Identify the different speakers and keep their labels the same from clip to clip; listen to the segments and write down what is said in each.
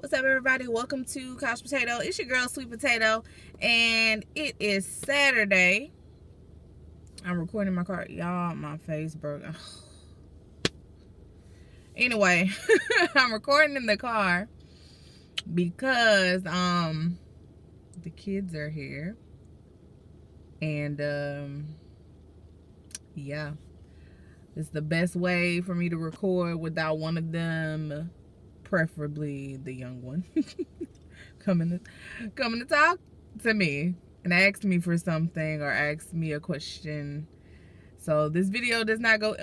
Speaker 1: What's up, everybody? Welcome to Couch Potato. It's your girl, Sweet Potato, and it is Saturday. I'm recording my car. Y'all, my face broke. Anyway, I'm recording in the car because the kids are here, and yeah, it's the best way for me to record without one of them, preferably the young one, coming to talk to me and ask me for something or ask me a question. So this video does not go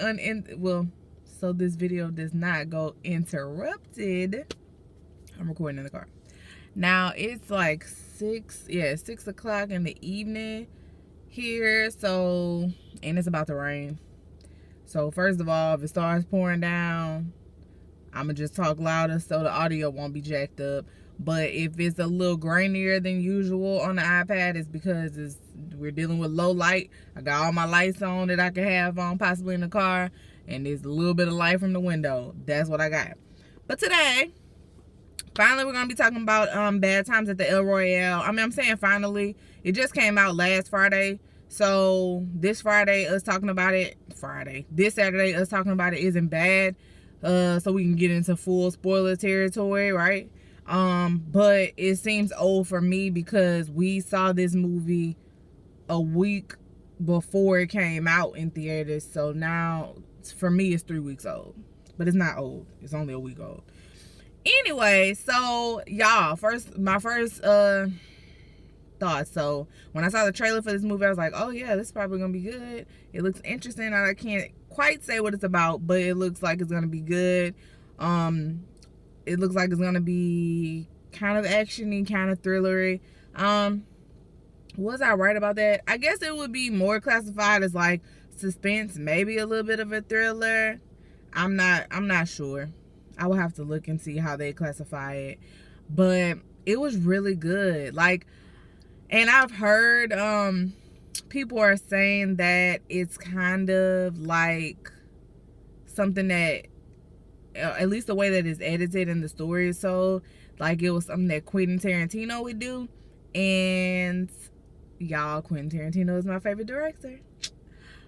Speaker 1: interrupted. I'm recording in the car. Now it's like 6 o'clock in the evening here, so, and it's about to rain. So first of all, if it starts pouring down, I'm going to just talk louder so the audio won't be jacked up. But if it's a little grainier than usual on the iPad, it's because we're dealing with low light. I got all my lights on that I can have on possibly in the car, and there's a little bit of light from the window. That's what I got. But today, finally, we're going to be talking about Bad Times at the El Royale. I mean, I'm saying finally. It just came out last Friday. So this Friday, us talking about it. This Saturday, us talking about it isn't bad. So we can get into full spoiler territory, right? But it seems old for me because we saw this movie a week before it came out in theaters. So now, for me, it's 3 weeks old. But it's not old. It's only a week old. Anyway, so y'all, my first thoughts. So when I saw the trailer for this movie, I was like, oh yeah, this is probably gonna be good. It looks interesting. I can't quite say what it's about, but it looks like it's gonna be good. It looks like it's gonna be kind of actiony, kind of thrillery. Was I right about that? I guess it would be more classified as like suspense, maybe a little bit of a thriller. I'm not sure. I will have to look and see how they classify it. But it was really good. Like, and I've heard people are saying that it's kind of like something that, at least the way that it's edited and the story is told, like it was something that Quentin Tarantino would do. And y'all, Quentin Tarantino is my favorite director.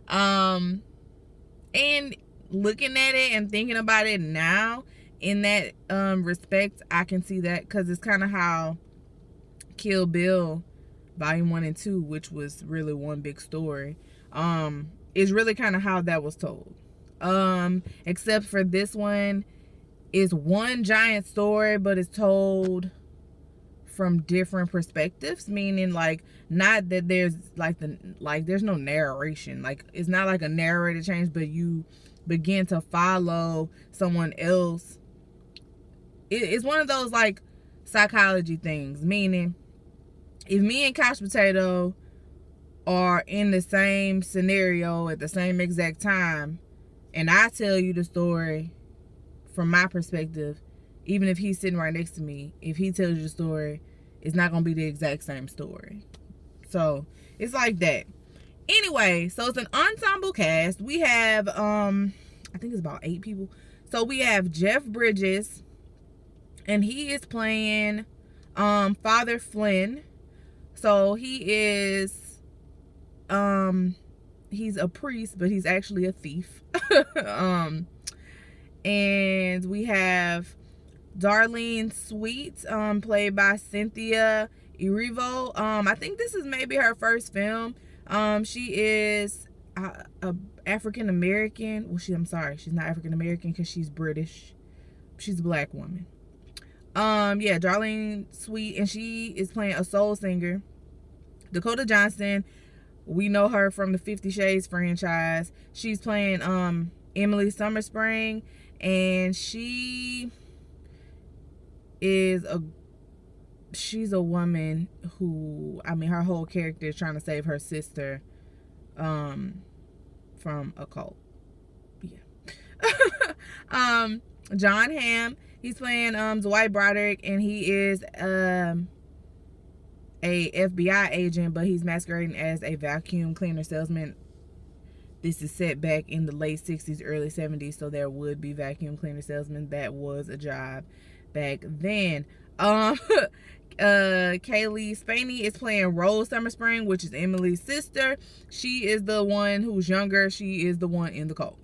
Speaker 1: And looking at it and thinking about it now, in that respect, I can see that, because it's kind of how Kill Bill Volume 1 and 2, which was really one big story, is really kind of how that was told. Except for this one, is one giant story, but it's told from different perspectives, meaning like not that there's there's no narration. Like it's not like a narrator change, but you begin to follow someone else. It's one of those like psychology things, meaning if me and Couch Potato are in the same scenario at the same exact time, and I tell you the story from my perspective, even if he's sitting right next to me, if he tells you the story, it's not going to be the exact same story. So it's like that. Anyway, so it's an ensemble cast. We have, I think it's about 8 people. So we have Jeff Bridges, and he is playing Father Flynn. So he is, he's a priest, but he's actually a thief. And we have Darlene Sweet, played by Cynthia Erivo. I think this is maybe her first film. She is a African American. Well, she's not African American because she's British. She's a black woman. Yeah, Darlene Sweet, and she is playing a soul singer. Dakota Johnson, we know her from the 50 Shades franchise. She's playing Emily Summerspring, and she's a woman who, I mean, her whole character is trying to save her sister from a cult. Yeah. John Hamm, he's playing Dwight Broderick, and he is a FBI agent, but he's masquerading as a vacuum cleaner salesman. This is set back in the late 60s, early 70s, so there would be vacuum cleaner salesmen. That was a job back then. Kaylee Spaney is playing Rose Summer Spring, which is Emily's sister. She is the one who's younger. She is the one in the cult.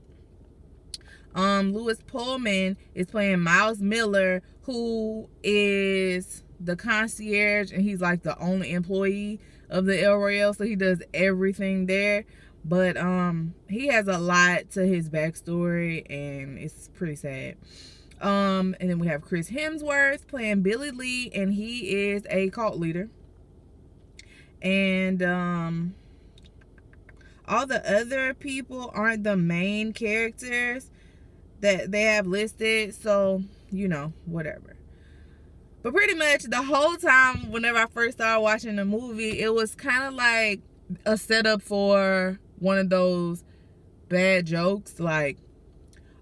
Speaker 1: Lewis Pullman is playing Miles Miller, who is the concierge, and he's like the only employee of the El Royale, so he does everything there. But he has a lot to his backstory, and it's pretty sad. And then we have Chris Hemsworth playing Billy Lee, and he is a cult leader. And all the other people aren't the main characters that they have listed, so you know, whatever. But pretty much the whole time, whenever I first started watching the movie, it was kind of like a setup for one of those bad jokes, like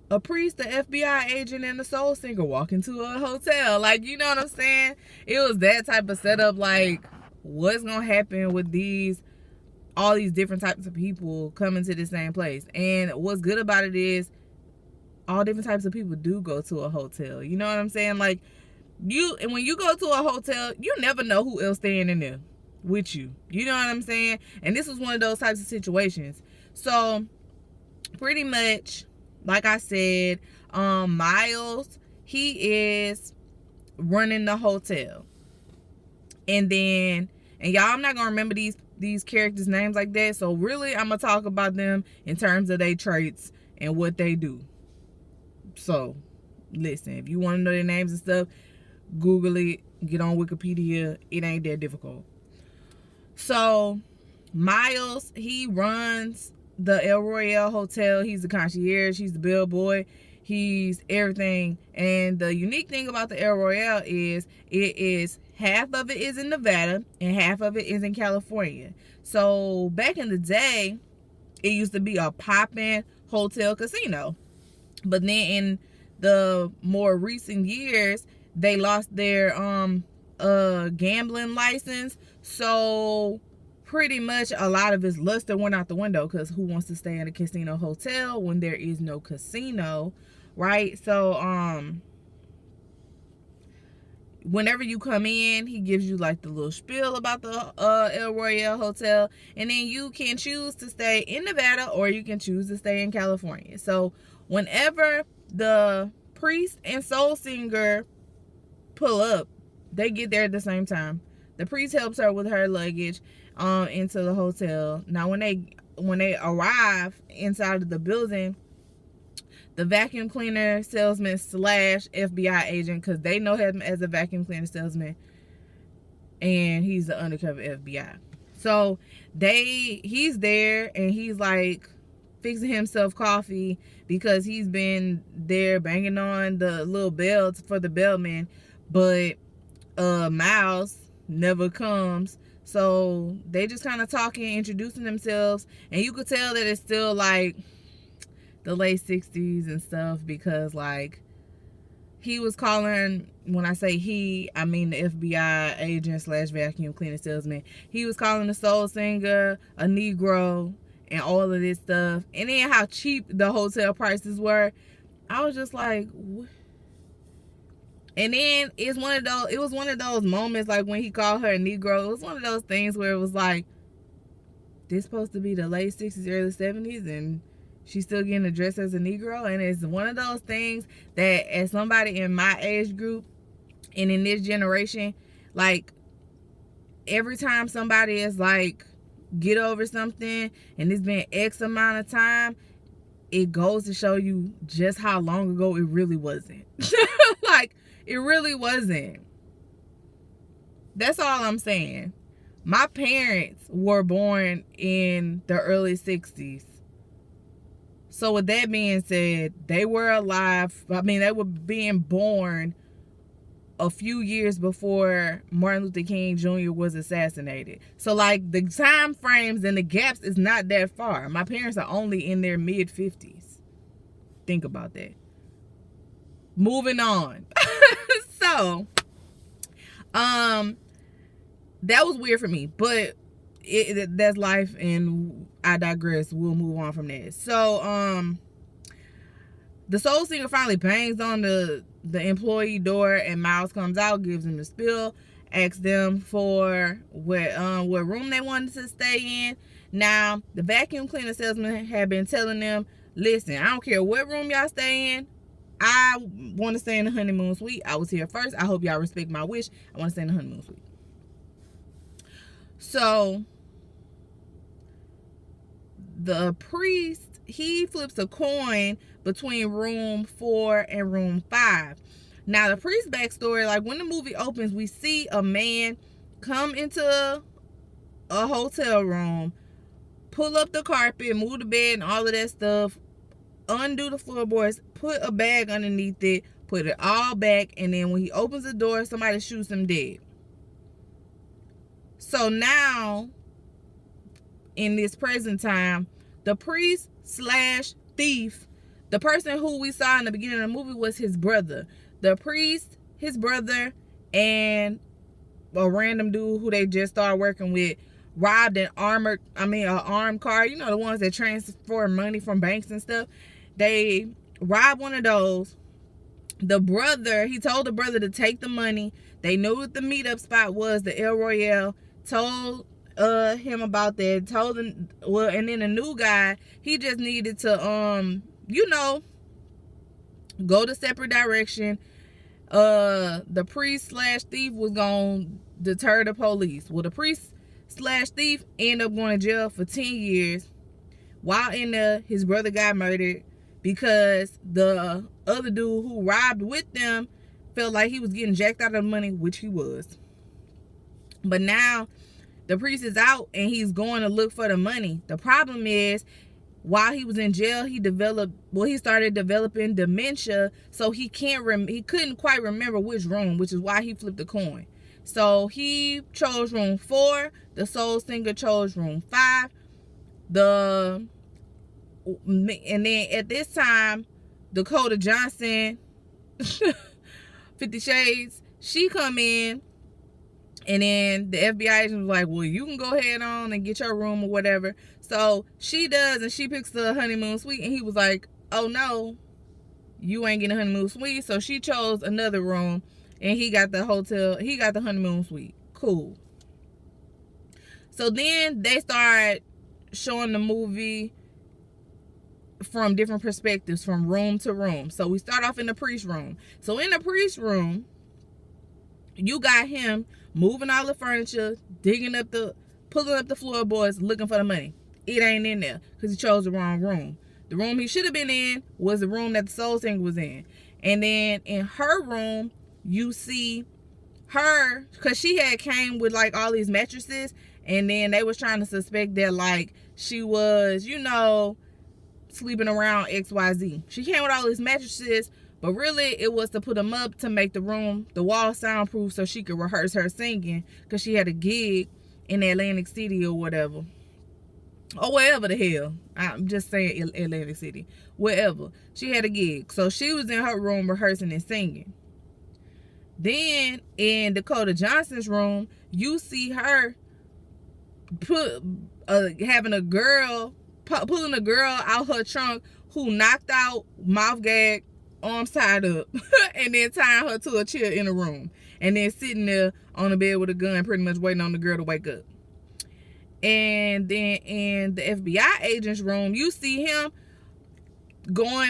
Speaker 1: a priest, the FBI agent, and a soul singer walk into a hotel. Like, you know what I'm saying? It was that type of setup, like, what's gonna happen with all these different types of people coming to the same place. And what's good about it is all different types of people do go to a hotel. You know what I'm saying? Like, and when you go to a hotel, you never know who else staying in there with you. You know what I'm saying? And this was one of those types of situations. So pretty much, like I said, Miles, he is running the hotel. And y'all, I'm not gonna remember these characters' names like that. So really, I'm gonna talk about them in terms of their traits and what they do. So listen, if you want to know their names and stuff, Google it, get on Wikipedia. It ain't that difficult. So Miles, he runs the El Royale Hotel. He's the concierge. He's the bellboy. He's everything. And the unique thing about the El Royale is it is half of it is in Nevada and half of it is in California. So back in the day, it used to be a poppin' hotel casino. But then in the more recent years, they lost their gambling license. So pretty much a lot of his luster went out the window, because who wants to stay in a casino hotel when there is no casino, right? So whenever you come in, he gives you like the little spiel about the El Royale Hotel, and then you can choose to stay in Nevada or you can choose to stay in California. So whenever the priest and soul singer pull up, they get there at the same time. The priest helps her with her luggage into the hotel. Now when they arrive inside of the building, the vacuum cleaner salesman / FBI agent, because they know him as a vacuum cleaner salesman, and he's the undercover FBI. So he's there, and he's like fixing himself coffee because he's been there banging on the little bell for the bellman, but Miles never comes. So they just kind of talking, introducing themselves, and you could tell that it's still like the late 60s and stuff, because like he was calling, when I say he, I mean the FBI agent / vacuum cleaner salesman, he was calling the soul singer a Negro and all of this stuff. And then how cheap the hotel prices were. I was just like, what? And then it was one of those moments, like when he called her a Negro, it was one of those things where it was like, this supposed to be the late 60s, early 70s, and she's still getting addressed as a Negro. And it's one of those things that, as somebody in my age group and in this generation, like every time somebody is like, get over something and it's been X amount of time, it goes to show you just how long ago it really wasn't. Like, it really wasn't. That's all I'm saying. My parents were born in the early 60s. So with that being said, they were alive. I mean, they were being born a few years before Martin Luther King Jr. was assassinated. So like the time frames and the gaps is not that far. My parents are only in their mid 50s. Think about that. Moving on. So that was weird for me, but that's life, and I digress. We'll move on from that. So The soul singer finally bangs on the employee door, and Miles comes out, gives them the spill, asks them for what room they wanted to stay in. Now, the vacuum cleaner salesman had been telling them, listen, I don't care what room y'all stay in. I want to stay in the honeymoon suite. I was here first. I hope y'all respect my wish. I want to stay in the honeymoon suite. So, the priest, he flips a coin between room 4 and room 5. Now, the priest's backstory, like when the movie opens, we see a man come into a hotel room, pull up the carpet, move the bed and all of that stuff, undo the floorboards, put a bag underneath it, put it all back, and then when he opens the door, somebody shoots him dead. So now, in this present time, the priest / thief, the person who we saw in the beginning of the movie was his brother. The priest, his brother, and a random dude who they just started working with robbed an armed car. You know, the ones that transfer money from banks and stuff. They robbed one of those. The brother, he told the brother to take the money. They knew what the meetup spot was, the El Royale. Told him about that. Told him, well, and then the new guy, he just needed to go the separate direction. The priest / thief was gonna deter the police. Well, the priest / thief ended up going to jail for 10 years. While in there, his brother got murdered because the other dude who robbed with them felt like he was getting jacked out of the money, which he was. But now the priest is out and he's going to look for the money. The problem is, while he was in jail, he started developing dementia, so he couldn't quite remember which room, which is why he flipped the coin. So he chose room 4. The soul singer chose room 5. And then at this time, Dakota Johnson, 50 Shades, she come in, and then the FBI agent was like, well, you can go ahead on and get your room or whatever. So she does, and she picks the honeymoon suite, and he was like, oh no, you ain't getting a honeymoon suite. So she chose another room, and he got the honeymoon suite. Cool. So then they start showing the movie from different perspectives, from room to room. So we start off in the priest room. So in the priest room, you got him moving all the furniture, pulling up the floorboards, looking for the money. It ain't in there because he chose the wrong room. The room he should have been in was the room that the soul singer was in. And then in her room, you see her, because she had came with like all these mattresses, and then they was trying to suspect that like she was, sleeping around XYZ. She came with all these mattresses, but really it was to put them up to make the wall soundproof so she could rehearse her singing, because she had a gig in Atlantic City or whatever. Or wherever the hell. I'm just saying Atlantic City. Wherever. She had a gig. So she was in her room rehearsing and singing. Then in Dakota Johnson's room, you see her having a girl, pulling a girl out her trunk who knocked out, mouth gag, arms tied up, and then tying her to a chair in a room. And then sitting there on the bed with a gun, pretty much waiting on the girl to wake up. And then in the FBI agent's room, you see him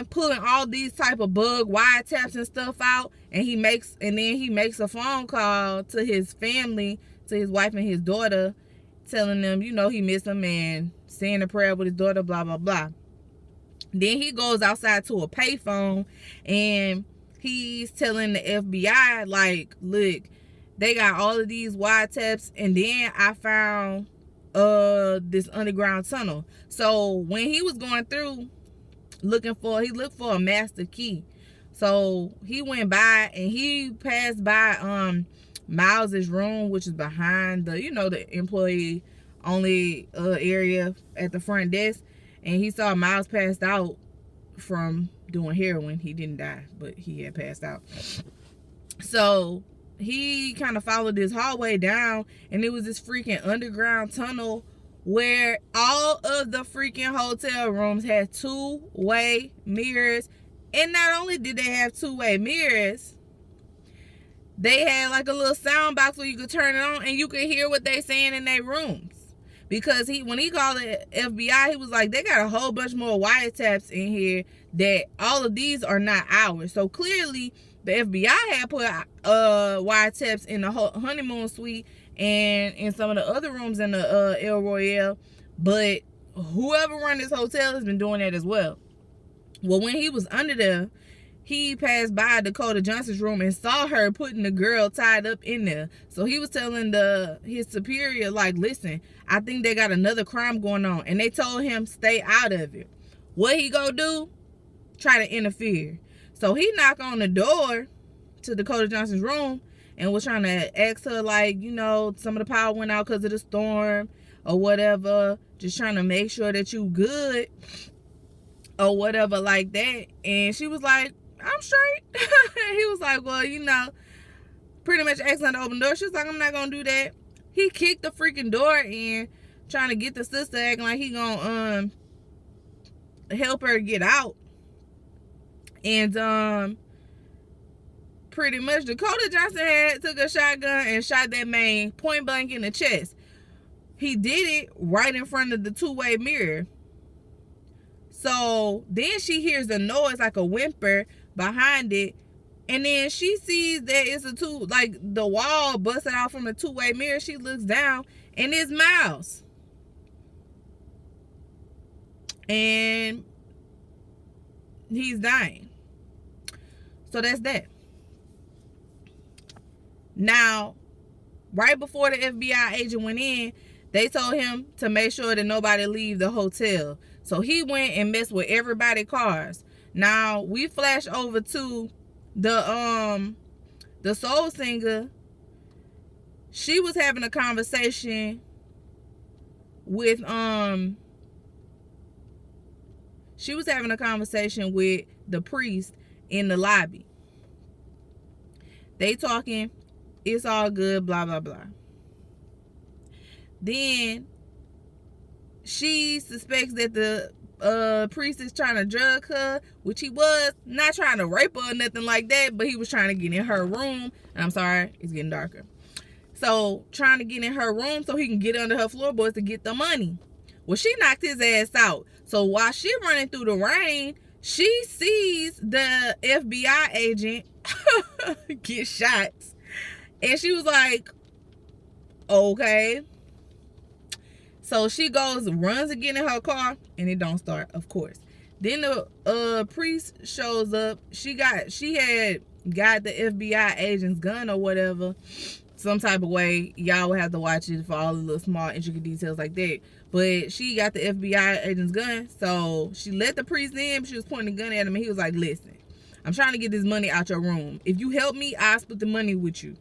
Speaker 1: pulling all these type of bug wiretaps and stuff out, and he makes a phone call to his family, to his wife and his daughter, telling them, he missed them and saying a prayer with his daughter, blah blah blah. Then he goes outside to a payphone and he's telling the FBI, like, look, they got all of these wiretaps, and then I found this underground tunnel. So when he was going through he looked for a master key. So he went by and he passed by Miles's room, which is behind the the employee only area at the front desk, and he saw Miles passed out from doing heroin. He didn't die, but he had passed out. So he kind of followed this hallway down, and it was this freaking underground tunnel where all of the freaking hotel rooms had two-way mirrors And not only did they have two-way mirrors, they had like a little sound box where you could turn it on and you could hear what they saying in their rooms. Because when he called the FBI, he was like, they got a whole bunch more wiretaps in here that all of these are not ours. So clearly the FBI had put wiretaps in the honeymoon suite and in some of the other rooms in the El Royale. But whoever run this hotel has been doing that as well. Well, when he was under there, he passed by Dakota Johnson's room and saw her putting the girl tied up in there. So he was telling his superior, like, listen, I think they got another crime going on. And they told him, stay out of it. What he go do? Try to interfere. So he knocked on the door to Dakota Johnson's room and was trying to ask her, like, you know, some of the power went out because of the storm or whatever. Just trying to make sure that you good or whatever like that. And she was like, I'm straight. He was like, well, you know, pretty much asking her to open the door. She was like, I'm not gonna do that. He kicked the freaking door in, trying to get the sister acting like he gonna help her get out. And pretty much Dakota Johnson took a shotgun and shot that man point blank in the chest. He did it right in front of the two-way mirror. So then she hears a noise like a whimper behind it, and then she sees that it's the wall busted out from the two-way mirror. She looks down and it's Miles, and he's dying. So that's that. Now, right before the FBI agent went in, they told him to make sure that nobody leave the hotel. So he went and messed with everybody's cars. Now we flash over to the soul singer. She was having a conversation with the priest in the lobby. They talking, it's all good, blah blah blah. Then she suspects that the priest is trying to drug her, which he was. Not trying to rape her or nothing like that, but he was trying to get in her room. And I'm sorry, it's getting darker. So trying to get in her room so he can get under her floorboards to get the money. Well, she knocked his ass out. So while she running through the rain, she sees the FBI agent get shot. And she was like, okay. So she runs again in her car, and it don't start, of course. Then the priest shows up. She had got the FBI agent's gun or whatever, some type of way. Y'all would have to watch it for all the little small intricate details like that. But she got the FBI agent's gun, so she let the priest in. She was pointing the gun at him, and he was like, listen, I'm trying to get this money out your room. If you help me, I'll split the money with you.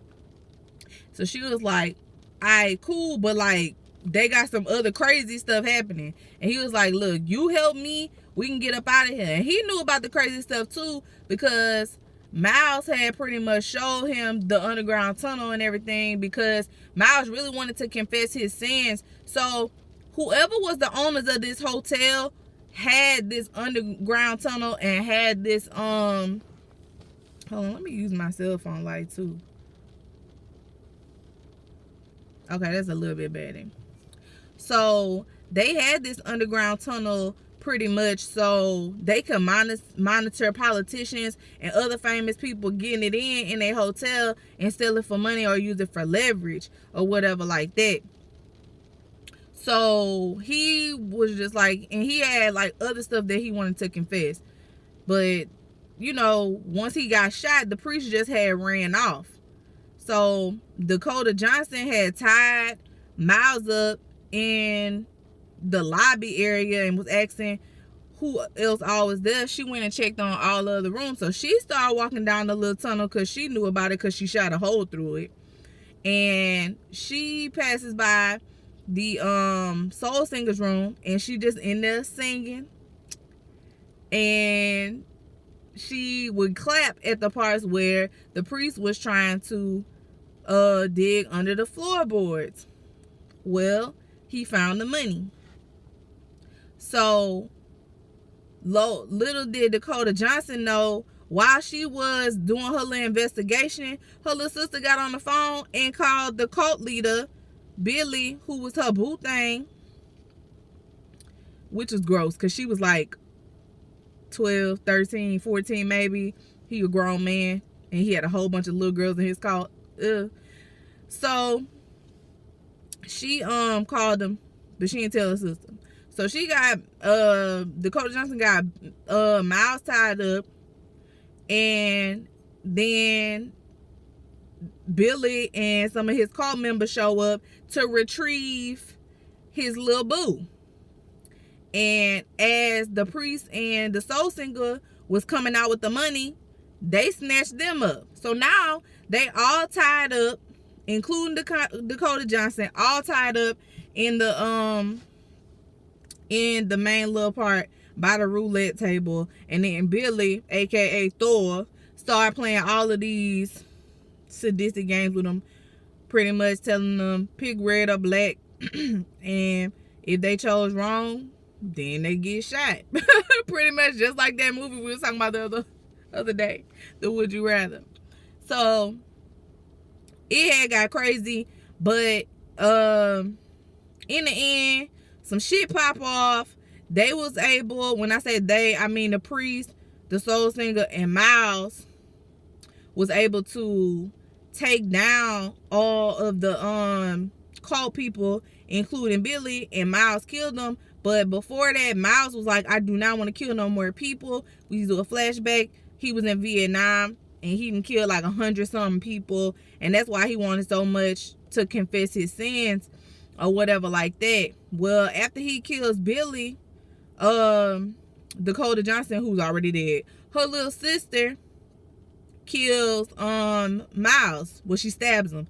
Speaker 1: So she was like, all right, cool, but like, they got some other crazy stuff happening. And he was like, look, you help me, we can get up out of here. And he knew about the crazy stuff too, because Miles had pretty much showed him the underground tunnel and everything, because Miles really wanted to confess his sins. So whoever was the owners of this hotel had this underground tunnel and had this hold on, let me use my cell phone light too. Okay, that's a little bit better. So they had this underground tunnel pretty much so they could monitor politicians and other famous people getting it in their hotel and steal it for money or use it for leverage or whatever like that. So he was just like, and he had like other stuff that he wanted to confess. But, you know, once he got shot, the priest just had ran off. So Dakota Johnson had tied Miles up in the lobby area and was asking who else all was there. She went and checked on all of the rooms. So she started walking down the little tunnel because she knew about it, because she shot a hole through it. And she passes by the soul singer's room, and she just in there singing. And she would clap at the parts where the priest was trying to dig under the floorboards. Well, he found the money. So Little did Dakota Johnson know, while she was doing her little investigation, her little sister got on the phone and called the cult leader, Billy, who was her boo thing, which was gross because she was like 12, 13, 14 maybe. He a grown man and he had a whole bunch of little girls in his cult. So she called him, but she didn't tell her sister. So she got Dakota Johnson got Miles tied up, and then Billy and some of his cult members show up to retrieve his little boo. And as the priest and the soul singer was coming out with the money, they snatched them up. So now they all tied up, including Dakota Johnson, all tied up in the main little part by the roulette table. And then Billy, aka Thor, started playing all of these sadistic games with them, pretty much telling them pick red or black, and if they chose wrong, then they get shot. Pretty much just like that movie we were talking about the other day, the Would You Rather. So it had got crazy, but in the end, some shit pop off. They was able, when I say they, I mean the priest, the soul singer, and Miles was able to take down all of the cult people, including Billy, and Miles killed them. But before that, Miles was like, I do not want to kill no more people. We do a flashback. He was in Vietnam and he done killed like 100-something people, and that's why he wanted so much to confess his sins or whatever like that. Well, after he kills Billy, Dakota Johnson, who's already dead, her little sister kills Miles. Well, she stabs him.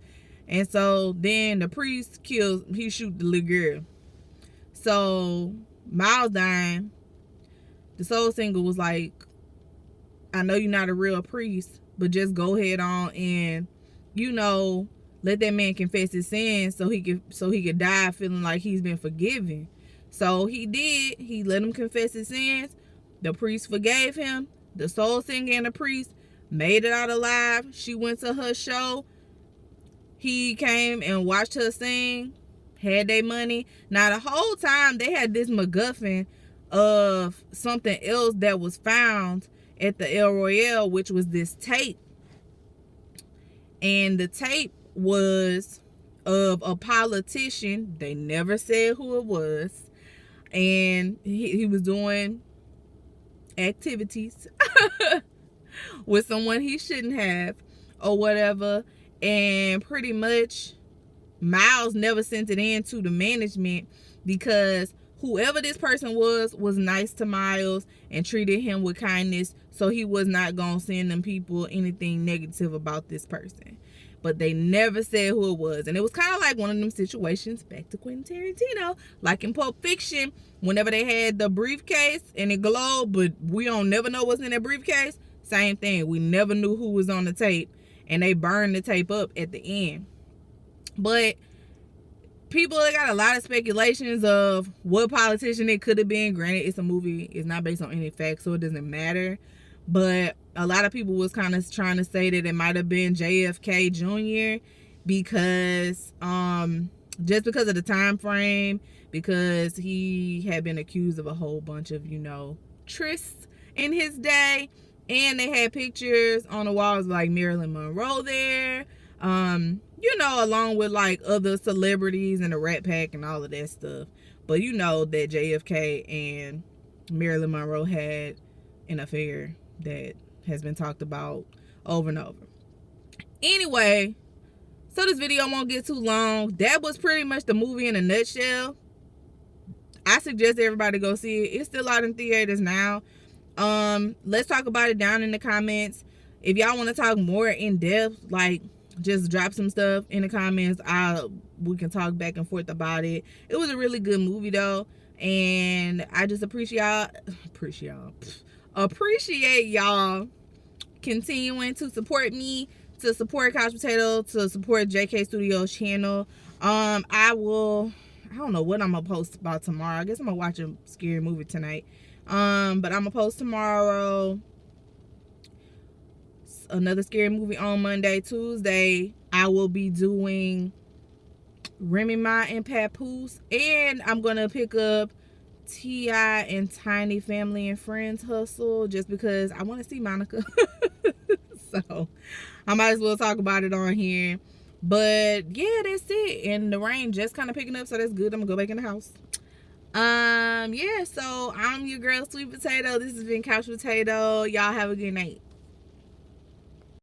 Speaker 1: And so then the priest he shoots the little girl. So Miles dying, the soul singer was like, I know you're not a real priest, but just go ahead on and, let that man confess his sins so he could die feeling like he's been forgiven. So he did. He let him confess his sins. The priest forgave him. The soul singer and the priest made it out alive. She went to her show. He came and watched her sing, had their money. Now, the whole time, they had this MacGuffin of something else that was found at the Royale, which was this tape. And the tape was of a politician. They never said who it was. And he was doing activities with someone he shouldn't have or whatever. And pretty much Miles never sent it in to the management because whoever this person was nice to Miles and treated him with kindness, so he was not gonna send them people anything negative about this person. But they never said who it was. And it was kind of like one of them situations, back to Quentin Tarantino, like in Pulp Fiction, whenever they had the briefcase and it glowed, but we don't never know what's in that briefcase. Same thing. We never knew who was on the tape, and they burned the tape up at the end. But people, they got a lot of speculations of what politician it could have been. Granted, it's a movie. It's not based on any facts, so it doesn't matter. But a lot of people was kind of trying to say that it might have been JFK Jr. because just because of the time frame, because he had been accused of a whole bunch of, trysts in his day. And they had pictures on the walls like Marilyn Monroe there. Along with like other celebrities and the Rat Pack and all of that stuff. But that JFK and Marilyn Monroe had an affair that has been talked about over and over. Anyway, so this video won't get too long. That was pretty much the movie in a nutshell. I suggest everybody go see it. It's still out in theaters now. Let's talk about it down in the comments. If y'all want to talk more in depth, like just drop some stuff in the comments. We can talk back and forth about it. It was a really good movie though, and I just appreciate y'all continuing to support me, to support Couch Potato, to support JK Studios channel. I don't know what I'm gonna post about tomorrow. I guess I'm gonna watch a scary movie tonight. But I'm gonna post tomorrow. Another scary movie on Monday. Tuesday, I will be doing Remy Ma and Papoose, and I'm gonna pick up T.I. and Tiny Family and Friends Hustle just because I want to see Monica. So I might as well talk about it on here. But yeah, that's it. And the rain just kind of picking up, so that's good. I'm gonna go back in the house. Yeah, so I'm your girl Sweet Potato. This has been Couch Potato. Y'all have a good night.